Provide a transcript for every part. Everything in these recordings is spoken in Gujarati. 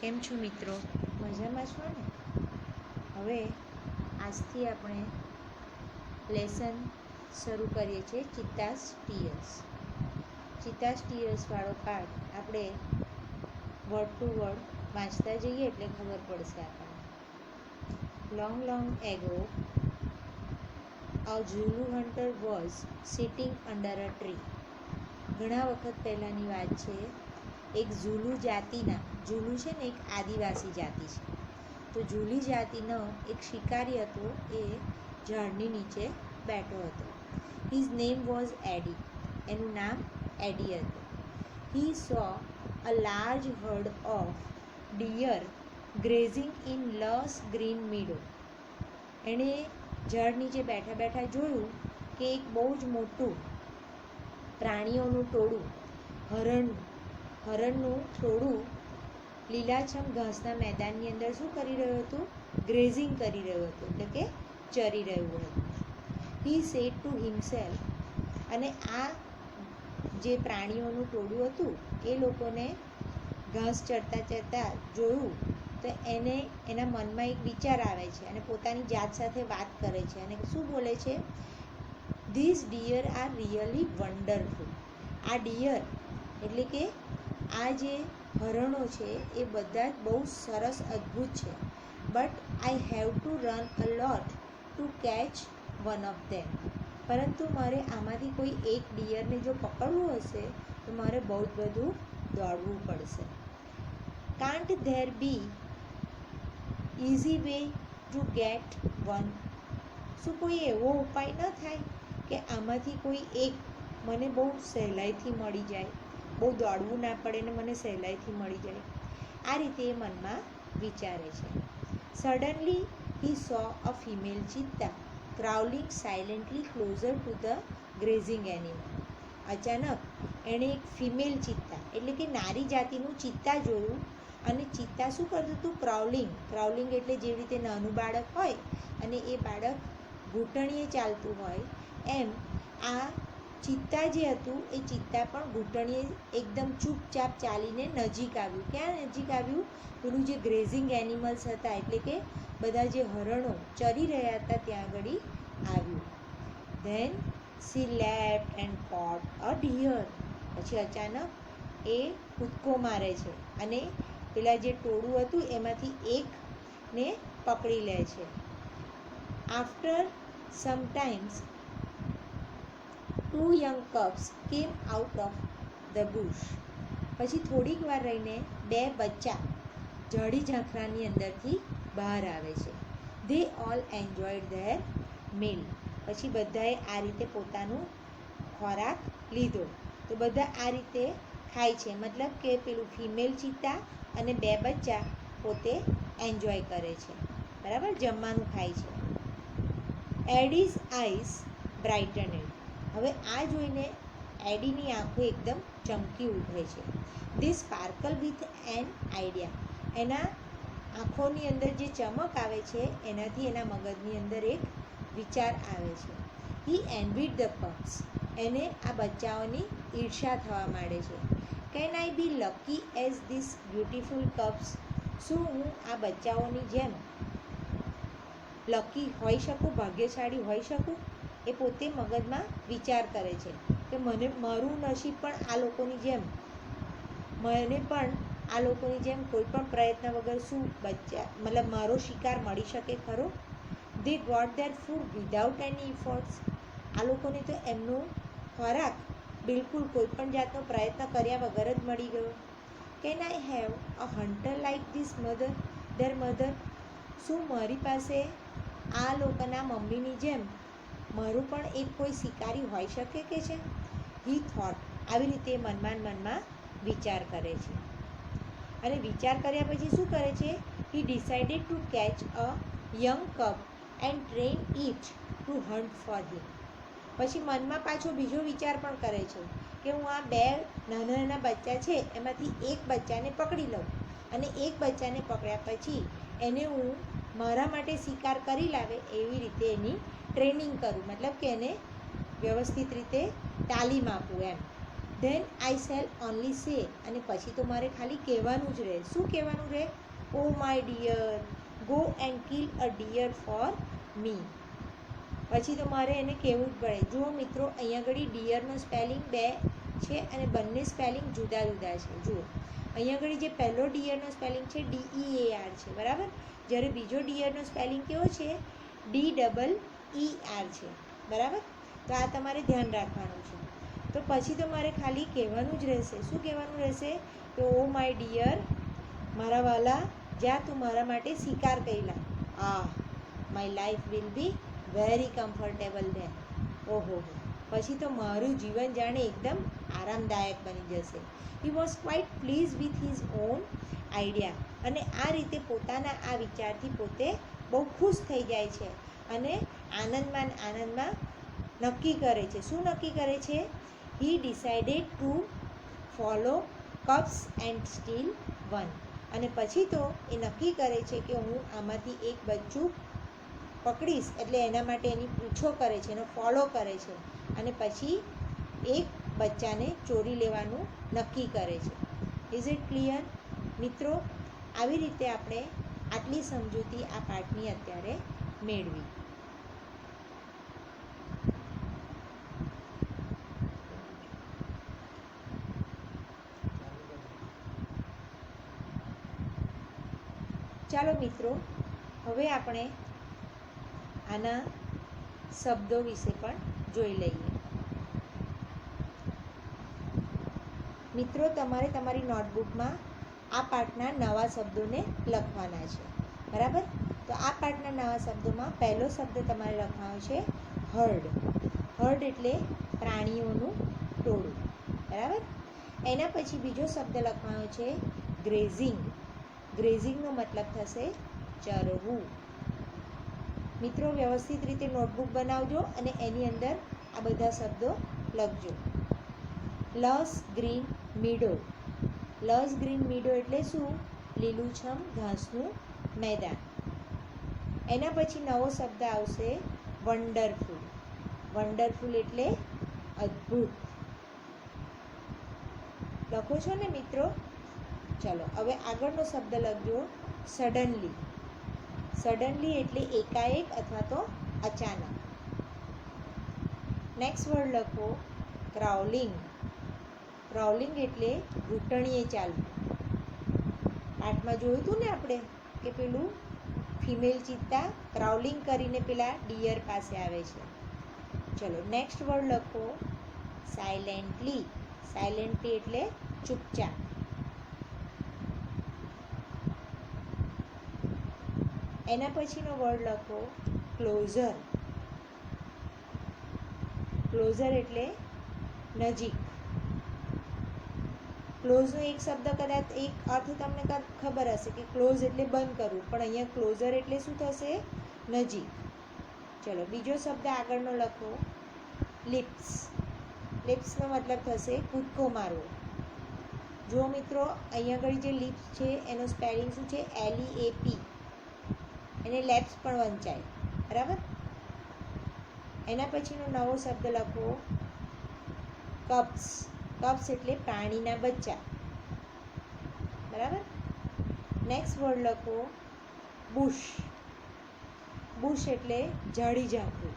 કેમ છો મિત્રો? મજામાં છો ને? હવે આજથી આપણે લેસન શરૂ કરીએ છીએ ચિત્તાસ ટીયર્સ. ચિત્તાસ ટીયર્સવાળો પાઠ આપણે વર્ડ ટુ વર્ડ વાંચતા જઈએ એટલે ખબર પડશે આપણને. Long long ago a Zulu hunter was sitting under a tree. ઘણા વખત પહેલાંની વાત છે. એક ઝુલુ જાતિના, ઝુલુ છે ને એક આદિવાસી જાતિ છે, તો ઝુલી જાતિનો એક શિકારી હતો. એ ઝાડની નીચે બેઠો હતો. His name was Eddie. એનું નામ એડી હતું. He saw a large herd of deer grazing in lush green meadow. એણે ઝાડ નીચે બેઠા બેઠા જોયું કે એક બહુ જ મોટું પ્રાણીઓનું ટોળું, હરણનું ટોળું લીલાછમ ઘાસના મેદાનની અંદર શું કરી રહ્યું હતું? ગ્રેઝિંગ કરી રહ્યું હતું, એટલે કે ચરી રહ્યું હતું. He said to himself. અને આ જે પ્રાણીઓનું ટોળું હતું એ લોકોને ઘાસ ચરતા ચરતા જોયું તો એને એના મનમાં એક વિચાર આવે છે અને પોતાની જાત સાથે વાત કરે છે અને શું બોલે છે? This deer are really wonderful. આ ડિયર એટલે કે આ જે હરણો છે એ બધા જ બહુ સરસ, અદ્ભુત છે. But I have to run a lot two catch one of them. પરંતુ મારે આમાંથી કોઈ એક ડિયરને જો પકડવું હશે તો મારે બહુ જ બધું દોડવું પડશે. Can't there be easy way to get one. શું કોઈ એવો ઉપાય ન થાય કે આમાંથી કોઈ એક મને બહુ સહેલાઈથી મળી જાય, બહુ દોડવું ના પડે ને મને સહેલાઈથી મળી જાય? આ રીતે એ મનમાં વિચારે છે. Suddenly he saw a female cheetah crawling silently closer to the grazing animal. અચાનક એણે એક ફિમેલ ચિત્તા એટલે કે નારી જાતિનું ચિત્તા જોયું. અને ચિત્તા શું કરતું હતું? ક્રાઉલિંગ એટલે જેવી રીતે નાનું બાળક હોય અને એ બાળક ઘૂંટણીએ ચાલતું હોય એમ આ ચિત્તા જે હતું એ ચિત્તા પણ ઘૂંટણીએ એકદમ ચૂપચાપ ચાલીને નજીક આવ્યું. ક્યાં નજીક આવ્યું? પેલું જે ગ્રેઝિંગ એનિમલ્સ હતા એટલે કે બધા જે હરણો ચરી રહ્યા હતા ત્યાં આગળ આવ્યું. Then she leapt and caught a deer. પછી અચાનક એ કૂદકો મારે છે અને પેલા જે ટોળું હતું એમાંથી એકને પકડી લે છે. After some times two young cubs came out of the bush. પછી થોડીક વાર રહીને બે બચ્ચા ઝાડી ઝાંખરાની અંદરથી બહાર આવે છે. They all enjoyed their meal. પછી બધાએ આ રીતે પોતાનું ખોરાક લીધો. તો બધા આ રીતે ખાય છે, મતલબ કે પેલું ફિમેલ ચિત્તા અને બે બચ્ચા પોતે એન્જોય કરે છે, બરાબર, જમવાનું ખાય છે. એડીઝ આઈસ બ્રાઇટનેડ. હવે આ જોઈને એડીની આંખો એકદમ ચમકી ઉઠે છે. They sparkle with an idea. એના આંખોની અંદર જે ચમક આવે છે એનાથી એના મગજની અંદર એક વિચાર આવે છે. He envied the pups. એને આ બચ્ચાઓની ઈર્ષા થવા માંડે છે. Can I be lucky as this beautiful cubs. શું હું આ બચ્ચાઓની જેમ લકી હોઈ શકું, ભાગ્યશાળી હોઈ શકું? એ પોતે મગજમાં વિચાર કરે છે કે મને મારું નસીબ પણ આ લોકોની જેમ, મને પણ આ લોકોની જેમ કોઈ પણ પ્રયત્ન વગર શું મતલબ મારો શિકાર મળી શકે ખરો? They got their food without any efforts. આ લોકોને તો એમનો ખોરાક બિલકુલ કોઈ પણ જાતનો પ્રયત્ન કર્યા વગર જ મળી ગયો. Can I have a hunter like this their mother. શું મારી પાસે આ લોકોના મમ્મીની જેમ મારું પણ એક કોઈ શિકારી હોઈ શકે કે છે? He thought. આવી રીતે મનમાં વિચાર કરે છે. અને વિચાર કર્યા પછી શું કરે છે? હી decided to catch a young cup and train it to hunt for him. પછી મનમાં પાછો બીજો વિચાર પણ કરે છે કે હું આ બે નાના નાના બચ્ચા છે એમાંથી એક બચ્ચાને પકડી લઉં અને એક બચ્ચાને પકડ્યા પછી એને હું મારા માટે શિકાર કરી લાવે એવી રીતે એની ટ્રેનિંગ કરું, મતલબ કે એને વ્યવસ્થિત રીતે તાલીમ આપું એમ. ધેન આઈ શેલ ઓનલી સે, અને પછી તો મારે ખાલી કહેવાનું જ રહે. શું કહેવાનું રહે? Oh my dear, go and kill a deer for me. પછી તો મારે એને કહેવું જ પડે. જુઓ મિત્રો, અહીંયા આગળ ડિયરનો સ્પેલિંગ બે છે અને બંને સ્પેલિંગ જુદા જુદા છે. જુઓ અહીંયા આગળ જે પહેલો ડિયરનો સ્પેલિંગ છે DEAR છે, બરાબર. જ્યારે બીજો ડિયરનો સ્પેલિંગ કેવો છે? DEER છે, બરાબર. તો આ તમારે ધ્યાન રાખવાનું છે. તો પછી તો મારે ખાલી કહેવાનું જ રહેશે. શું કહેવાનું રહેશે? કે ઓ માય ડિયર, મારા વાલા, જા તું મારા માટે શિકાર કરેલા. My life will be very comfortable then. ઓહો, પછી તો મારું જીવન જાણે એકદમ આરામદાયક બની જશે. He was quite please with his own idea. અને આ રીતે પોતાના આ વિચારથી પોતે બહુ ખુશ થઈ જાય છે અને આનંદમાં નક્કી કરે છે. શું નક્કી કરે છે? હી decided to follow cups and steal one. અને પછી તો એ નક્કી કરે છે કે હું આમાંથી એક બચ્ચું પકડીશ, એટલે એના માટે એની પીછો કરે છે, એનો ફોલો કરે છે અને પછી એક બચ્ચાને ચોરી લેવાનું નક્કી કરે છે. ઇઝ ઇટ ક્લિયર મિત્રો? આવી રીતે આપણે આટલી સમજૂતી આ પાઠની અત્યારે મેળવી. ચાલો મિત્રો, હવે આપણે આના શબ્દો વિશે પણ જોઈ લઈએ. મિત્રો, તમારે તમારી નોટબુકમાં આ પાઠના નવા શબ્દોને લખવાના છે, બરાબર. તો આ પાઠના નવા શબ્દોમાં પહેલો શબ્દ તમારે લખવાનો છે હર્ડ. હર્ડ એટલે પ્રાણીઓનું ટોળું, બરાબર. એના પછી બીજો શબ્દ લખવાનો છે ગ્રેઝિંગ. ગ્રેઝિંગનો મતલબ થશે ચરવું. મિત્રો, વ્યવસ્થિત રીતે નોટબુક બનાવજો અને એની અંદર આ બધા શબ્દો લખજો. લસ ગ્રીન મીડો. લસ ગ્રીન મીડો એટલે શું? લીલુંછમ ઘાસનું મેદાન. એના પછી નવો શબ્દ આવશે વન્ડરફુલ. વન્ડરફુલ એટલે અદ્ભુત. લખો છો ને મિત્રો? ચલો, હવે આગળનો શબ્દ લખજો સડનલી. સડનલી એટલે એકાએક અથવા તો અચાનક. નેક્સ્ટ વર્ડ લખો ક્રાઉલિંગ. ક્રાઉલિંગ એટલે ઘૂંટણીએ ચાલવું. પાઠમાં જોયું હતું ને આપણે કે પેલું ફિમેલ ચિત્તા ક્રાઉલિંગ કરીને પેલા ડિયર પાસે આવે છે. ચલો, નેક્સ્ટ વર્ડ લખો સાયલેન્ટલી. સાયલેન્ટલી એટલે ચૂપચાપ. એના પછીનો વર્ડ લખો ક્લોઝર. ક્લોઝર એટલે નજીક. ક્લોઝનો એક શબ્દ કદાચ એક અર્થ તમને ખબર હશે કે ક્લોઝ એટલે બંધ કરવું, પણ અહીંયા ક્લોઝર એટલે શું થશે? નજીક. ચલો, બીજો શબ્દ આગળનો લખો લિપ્સ. લિપ્સનો મતલબ થશે કૂદકો મારવો. જુઓ મિત્રો, અહીંયા આગળ જે લિપ્સ છે એનો સ્પેલિંગ શું છે? LEAP. એને લેપ્સ પણ વંચાય, બરાબર. એના પછીનો નવો શબ્દ લખો કપ્સ. કપ્સ એટલે પ્રાણીના બચ્ચા, બરાબર. નેક્સ્ટ વર્ડ લખો બુશ. બુશ એટલે ઝાડી ઝાંખું.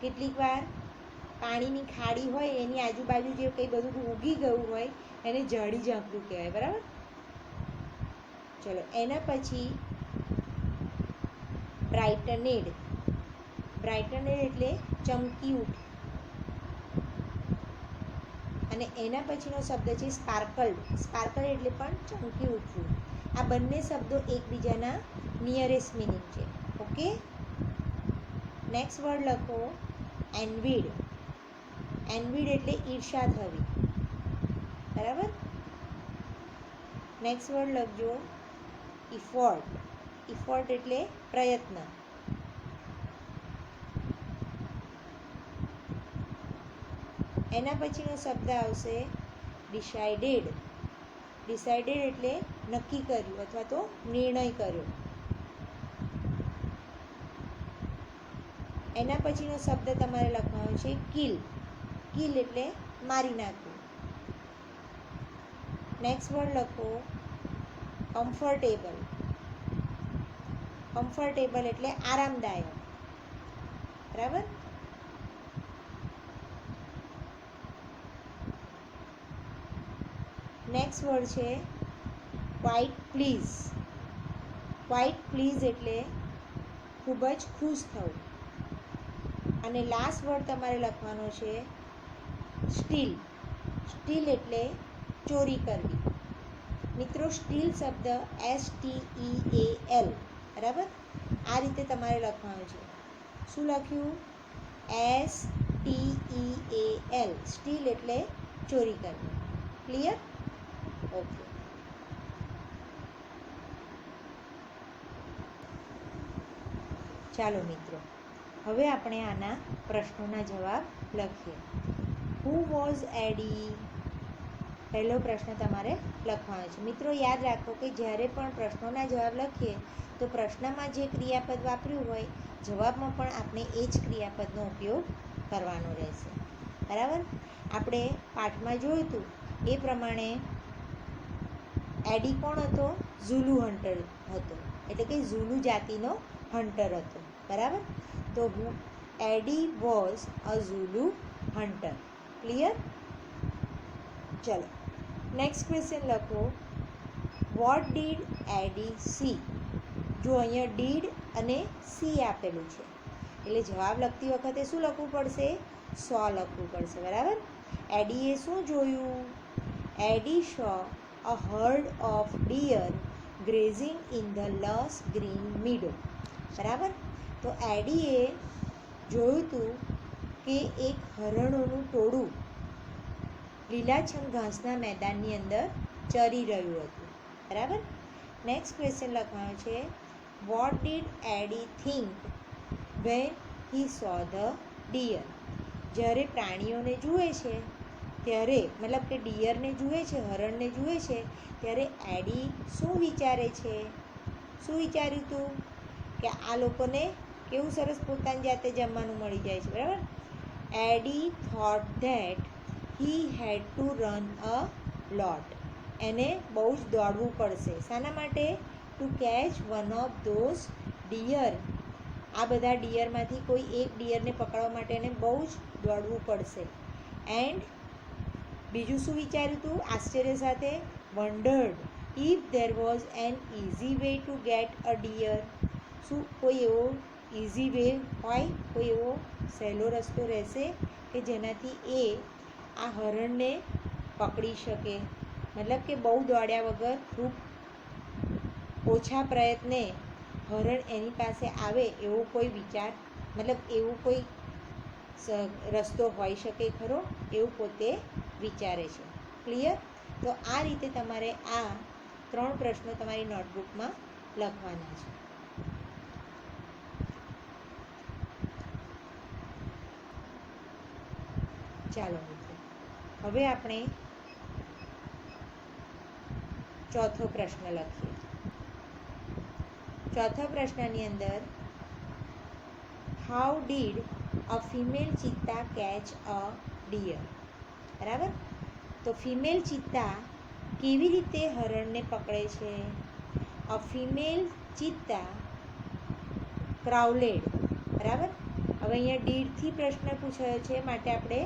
કેટલીક વાર પાણીની ખાડી હોય એની આજુબાજુ જે કંઈ બધું ઉગી ગયું હોય એને ઝાડી ઝાંખું કહેવાય, બરાબર. ચલો, એના પછી બ્રાઇટનેડ. બ્રાઇટનેડ એટલે ચમકી ઉઠ. અને એના પછીનો શબ્દ છે સ્પાર્કલ્ડ. સ્પાર્કલ એટલે પણ ચમકી ઉઠવું. આ બંને શબ્દો એકબીજાના નિયરેસ્ટ મિનિંગ છે. ઓકે. નેક્સ્ટ વર્ડ લખો એન્વીડ. એન્વીડ એટલે ઈર્ષા થવી, બરાબર. નેક્સ્ટ વર્ડ લખજો ઇફોર્ટ. ઇફોર્ટ એટલે પ્રયત્ન. એના પછીનો શબ્દ આવશે ડિસાઇડેડ. ડિસાઇડેડ એટલે નક્કી કર્યું અથવા તો નિર્ણય કર્યો. એના પછીનો શબ્દ તમારે લખવાનો છે કિલ. કિલ એટલે મારી નાખવું. નેક્સ્ટ વર્ડ લખો કમ્ફર્ટેબલ. કમ્ફર્ટેબલ એટલે આરામદાયક. બરાબર. નેક્સ્ટ વર્ડ છે ક્વાઇટ પ્લીઝ. ક્વાઇટ પ્લીઝ એટલે ખૂબ જ ખુશ થવું. અને લાસ્ટ વર્ડ તમારે લખવાનો છે સ્ટીલ. સ્ટીલ એટલે ચોરી કરવી. મિત્રો સ્ટીલ શબ્દ STEAL. બરાબર. આ રીતે તમારે લખવાનું છે. શું લખ્યું? STEAL. સ્ટીલ એટલે ચોરી કરવી. ક્લિયર? ઓકે. ચાલો મિત્રો, હવે આપણે આના પ્રશ્નોના જવાબ લખીએ. હુ વોઝ એડી? પહેલો પ્રશ્ન તમારે લખવાનો છે. મિત્રો યાદ રાખો કે જ્યારે પણ પ્રશ્નોના જવાબ લખીએ તો પ્રશ્નમાં જે ક્રિયાપદ વાપર્યું હોય જવાબમાં પણ આપણે એ જ ક્રિયાપદનો ઉપયોગ કરવાનો રહેશે. બરાબર. આપણે પાઠમાં જોયું હતું એ પ્રમાણે એડી કોણ હતો? ઝુલુ હન્ટર હતો, એટલે કે ઝુલુ જાતિનો હન્ટર હતો. બરાબર. તો Eddie was a Zulu hunter. Clear? ચલો નેક્સ્ટ ક્વેશ્ચન લખો વોટ ડીડ એડી સી? જો અહીંયા ડીડ અને સી આપેલું છે એટલે જવાબ લખતી વખતે શું લખવું પડશે? સો લખવું પડશે. બરાબર. એડીએ શું જોયું? Eddie saw a herd of deer grazing in the lush green meadow. બરાબર. તો એડીએ જોયું હતું કે એક હરણોનું ટોળું લીલાછમ ઘાસના મેદાનની અંદર ચરી રહ્યું હતું. બરાબર. નેક્સ્ટ ક્વેશ્ચન લખવાનો છે what did Eddie think when he saw the deer? જ્યારે પ્રાણીઓને જુએ છે ત્યારે, મતલબ કે ડિયરને જુએ છે, હરણને જુએ છે ત્યારે એડી શું વિચારે છે? શું વિચાર્યું હતું? કે આ લોકોને કેવું સરસ પોતાની જાતે જમવાનું મળી જાય છે. બરાબર. Eddie thought that he had to run a lot. એને બહુ જ દોડવું પડશે. શાના માટે? To catch one of those deer. આ બધા ડિયરમાંથી કોઈ એક ડિયરને પકડવા માટે એને બહુ જ દોડવું પડશે. એન્ડ બીજું શું વિચાર્યું હતું? આશ્ચર્ય સાથે wondered if there was an easy way to get a deer. શું કોઈ એવો ઇઝી વે હોય, કોઈ એવો સહેલો રસ્તો રહેશે કે જેનાથી એ આ હરણને પકડી શકે? મતલબ કે બહુ દોડ્યા વગર ખૂબ ઓછા પ્રયત્ને હરણ એની પાસે આવે એવો કોઈ વિચાર, મતલબ એવું કોઈ રસ્તો હોઈ શકે ખરો? એવું પોતે વિચારે છે. ક્લિયર? તો આ રીતે તમારે આ 3 પ્રશ્નો તમારી નોટબુકમાં લખવાના છે. ચાલો મિત્રો, હવે આપણે ચોથો પ્રશ્ન લખીએ. ચોથા પ્રશ્નની અંદર how did a female cheetah catch a deer? બરાબર. તો ફિમેલ ચિત્તા કેવી રીતે હરણને પકડે છે? અ ફિમેલ ચિત્તા ક્રાઉલેડ. બરાબર. હવે અહીંયા ડીડથી પ્રશ્ન પૂછાયો છે માટે આપણે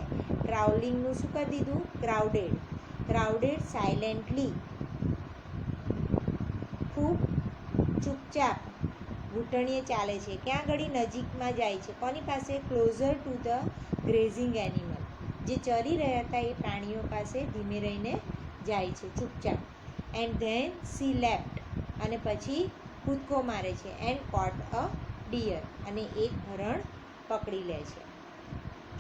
ક્રાઉલિંગનું શું કરી દીધું? ક્રાઉડેડ. Crowded silently. ખૂબ ચૂપચાપ ઘૂંટણીએ ચાલે છે. ક્યાં ઘડી? નજીકમાં જાય છે. કોની પાસે? Closure to the grazing animal. જે ચરી રહ્યા હતા એ પ્રાણીઓ પાસે ધીમે રહીને જાય છે, ચૂપચાપ. And then she leapt. અને પછી કૂદકો મારે છે. And caught a deer. અને એક હરણ પકડી લે છે.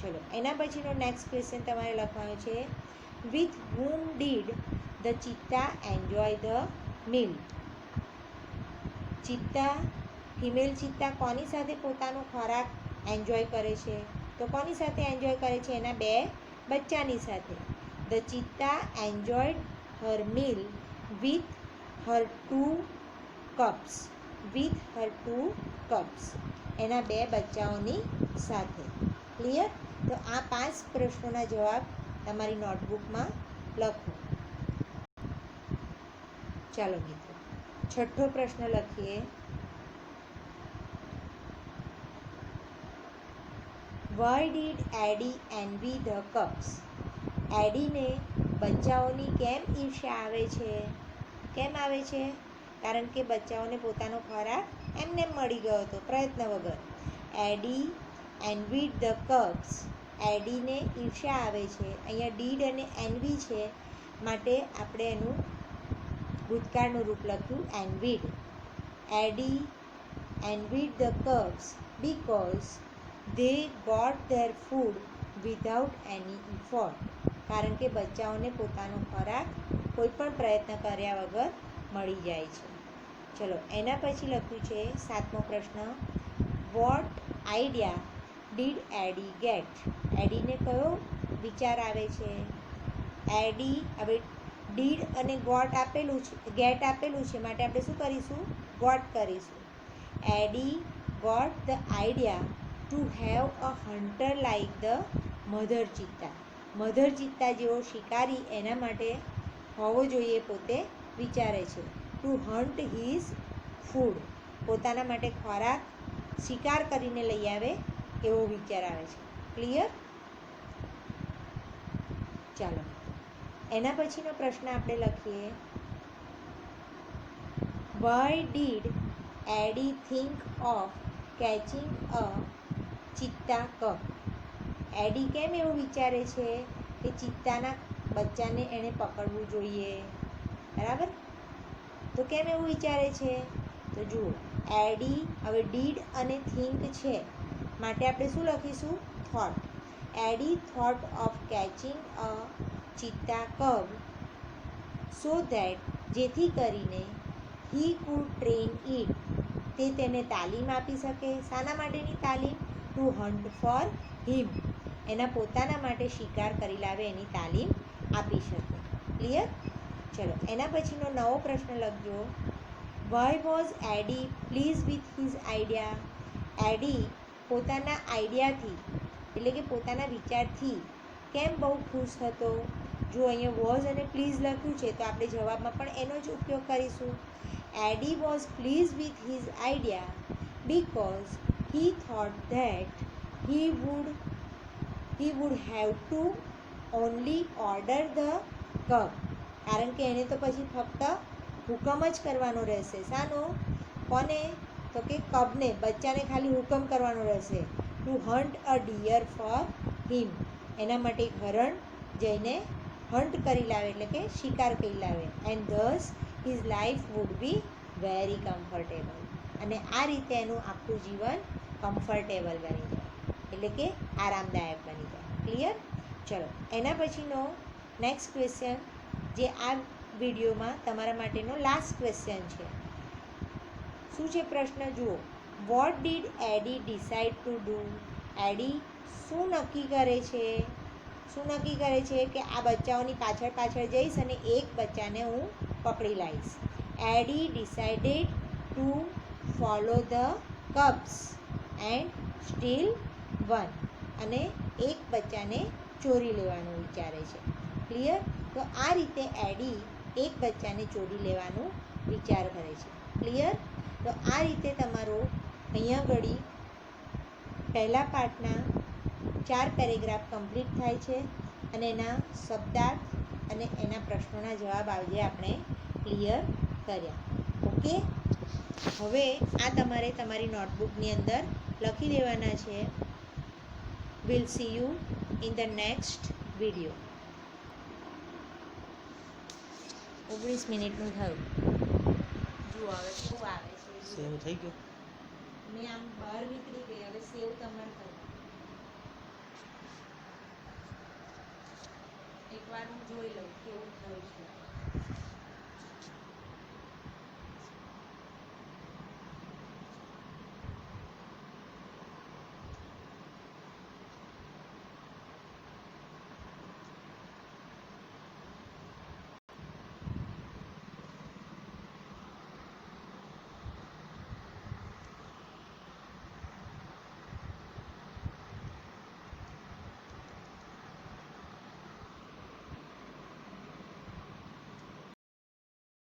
ચલો એના પછીનો નેક્સ્ટ ક્વેશ્ચન તમારે લખવાનો છે with whom did the cheetah enjoy the meal? ચિત્તા, ફિમેલ ચિત્તા કોની સાથે પોતાનો ખોરાક એન્જોય કરે છે? તો કોની સાથે એન્જોય કરે છે? એના 2 બચ્ચાની સાથે. The cheetah enjoyed her meal with her 2 cubs. With her 2 cubs. એના 2 બચ્ચાઓની સાથે. ક્લિયર? તો આ 5 પ્રશ્નોના જવાબ તમારી નોટબુકમાં લખો. ચાલો મિત્રો, છઠ્ઠો પ્રશ્ન લખીએ. Why did Eddie envy the cubs? એડીને બચ્ચાઓની કેમ ઈર્ષ્યા આવે છે? કેમ આવે છે? કારણ કે બચ્ચાઓને પોતાનો ખોરાક એમને મળી ગયો હતો પ્રયત્ન વગર. એડી envied the cubs. એડીને ઈર્ષ્યા આવે છે. અહીંયા ડીડ અને એનવી છે, માટે આપણે એનું ભૂતકાળનું રૂપ લખ્યું envied. Eddy envied the cubs because they got their food without any effort. કારણ કે બચ્ચાઓને પોતાનો ખોરાક કોઈ પણ પ્રયત્ન કર્યા વગર મળી જાય છે. ચલો, એના પછી લખ્યું છે 7મો પ્રશ્ન. What idea did Eddie get? એડીને કયો વિચાર આવે છે? એડી, હવે ડીડ અને ગોટ આપેલું છે, ગેટ આપેલું છે, માટે આપણે શું કરીશું? ગોટ કરીશું. Eddie got the idea to have a hunter like the mother cheetah. Mother ચિત્તા જેવો શિકારી એના માટે હોવો જોઈએ પોતે વિચારે છે. ટુ હન્ટ હિઝ ફૂડ, પોતાના માટે ખોરાક શિકાર કરીને લઈ આવે એવો વિચાર આવે છે. ક્લિયર? ચાલો, એના પછીનો પ્રશ્ન આપણે લખીએ. Why did Eddie think of catching a cheetah cub? એડી કેમ એવું વિચારે છે કે ચિત્તાના બચ્ચાને એણે પકડવું જોઈએ? બરાબર? તો કેમ એવું વિચારે છે? તો જુઓ, એડી, હવે ડીડ અને થિંક છે, માટે આપણે શું લખીશું? Thought. Eddie thought of catching a cheetah cub so that, જેથી કરીને હી કુડ ટ્રેન ઇટ, તે તેને તાલીમ આપી શકે. શાના માટેની તાલીમ? ટુ હન્ટ ફોર હિમ, એના પોતાના માટે શિકાર કરી લાવે એની તાલીમ આપી શકે. ક્લિયર? ચલો, એના પછીનો નવો પ્રશ્ન લખજો. Why was Eddie please with his idea? Eddie પોતાના આઈડિયાથી, એટલે કે પોતાના વિચારથી કેમ બહુ ખુશ હતો? જો અહીંયા વોઝ અને પ્લીઝ લખ્યું છે, તો આપણે જવાબમાં પણ એનો જ ઉપયોગ કરીશું. Eddie was please with his idea because he thought that he would have to only order the cup. કારણ કે એને તો પછી ફક્ત હુકમ જ કરવાનો રહેશે. શાનો? કોને? તો કે કબને, બચ્ચાને ખાલી હુકમ કરવાનો રહેશે. To hunt a deer for him, એના માટે એક હરણ જઈને હન્ટ કરી લાવે, એટલે કે શિકાર કરી લાવે. And this his life would be very comfortable, અને આ રીતે એનું આખું જીવન કમ્ફર્ટેબલ બની જાય, એટલે કે આરામદાયક બની જાય. ક્લિયર? ચલો, એના પછીનો નેક્સ્ટ ક્વેશ્ચન, જે આ વિડીયોમાં તમારા માટેનો લાસ્ટ ક્વેશ્ચન છે. શું છે પ્રશ્ન? જુઓ. What did Eddie decide to do? Eddie શું નક્કી કરે છે? શું નક્કી કરે છે? કે આ બચ્ચાઓની પાછળ પાછળ જઈશ અને એક બચ્ચાને હું પકડી લાવીશ. Eddie decided to follow the cubs and steal one, અને એક બચ્ચાને ચોરી લેવાનું વિચારે છે. ક્લિયર? તો આ રીતે એડી એક બચ્ચાને ચોરી લેવાનું વિચાર કરે છે. ક્લિયર? તો આ રીતે તમારો અહીંયા ઘડી પહેલા પાઠના 4 પેરેગ્રાફ કમ્પ્લીટ થાય છે, અને એના શબ્દાર્થ અને એના પ્રશ્નોના જવાબ આજે આપણે ક્લિયર કર્યા. ઓકે? હવે આ તમારે તમારી નોટબુકની અંદર લખી દેવાના છે. Will see you in the next video. 19 મિનિટનું થયું. જુઓ હવે કેવું આવે છે. સેવ થઈ ગયો. મેં આમ બહાર નીકળી ગઈ, હવે સેવ તમારે કરવું. એકવાર હું જોઈ લઉં કેવું થયું છે.